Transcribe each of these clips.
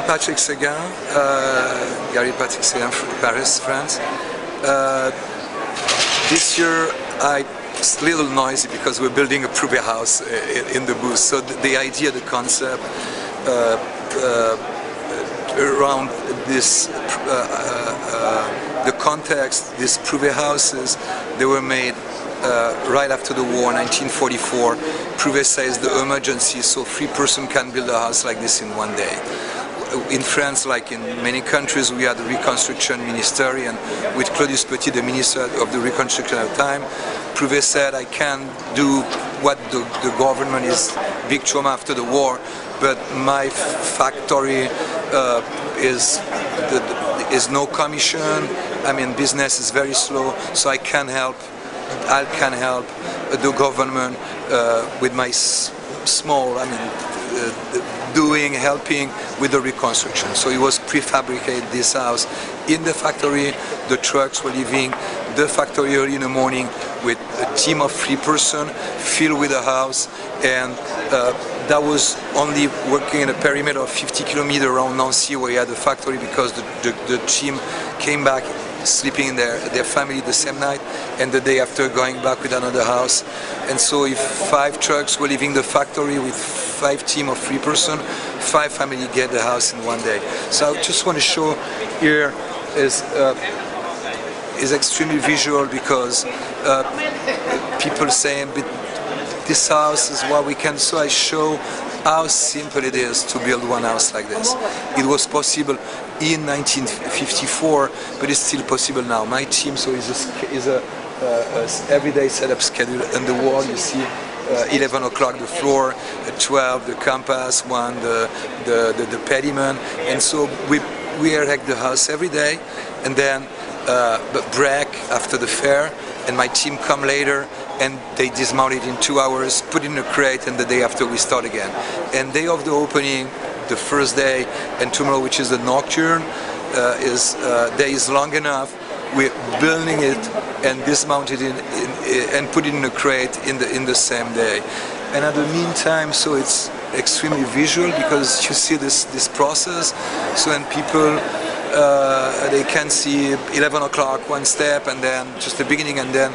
Patrick Seguin, Patrick Seguin from Paris, France. This year it's a little noisy because we're building a Prouvé house in the booth. So the idea, the concept around this, the context, these Prouvé houses, they were made right after the war, 1944. Prouvé says the emergency, so 3 persons can build a house like this in one day. In France, like in many countries, we had the reconstruction ministry, and with Claudius Petit, the minister of the reconstruction at the time, Prouvé said, I can do what the government is big trauma after the war, but my factory is no commission. I mean, business is very slow, so I can help the government with my small, helping with the reconstruction. So it was prefabricated, this house. In the factory, the trucks were leaving the factory early in the morning with a team of 3 persons, filled with a house, and that was only working in a perimeter of 50 kilometers around Nancy, where you had the factory, because the team came back sleeping in their family the same night, and the day after going back with another house. And so if 5 trucks were leaving the factory with 5 team of 3 persons, 5 family get the house in one day. So I just want to show here is extremely visual, because people saying, but this house is what we can. So I show how simple it is to build one house like this. It was possible in 1954, but it's still possible now. My team is a everyday setup schedule. On the wall you see 11 o'clock the floor, 12 the compass, 1 the pediment, and so we erect the house every day, and then break after the fair, and my team come later and they dismount it in 2 hours, put it in a crate, and the day after we start again. And day of the opening, the first day, and tomorrow, which is the nocturne, day is long enough. We're building it and dismount it and put it in a crate in the same day. And at the meantime, so it's extremely visual, because you see this process. So when people they can see 11 o'clock one step, and then just the beginning, and then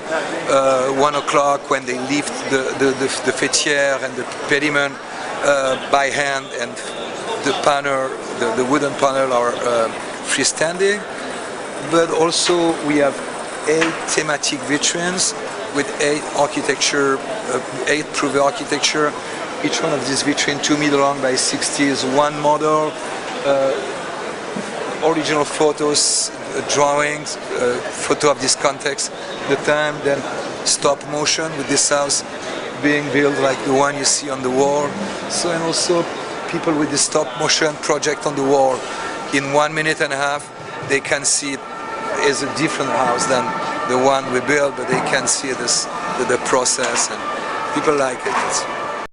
1 o'clock when they lift the fêtière and the pediment by hand, and the panel, the wooden panel are freestanding. But also we have 8 thematic vitrines with 8 architecture, 8 Prouvé architecture. Each one of these vitrines 2 meters long by 60 is one model. Original photos, drawings, photo of this context, the time, then stop motion with this house being built like the one you see on the wall. So, and also people with the stop motion project on the wall. In 1.5 minutes, they can see it is a different house than the one we built, but they can see the process, and people like it.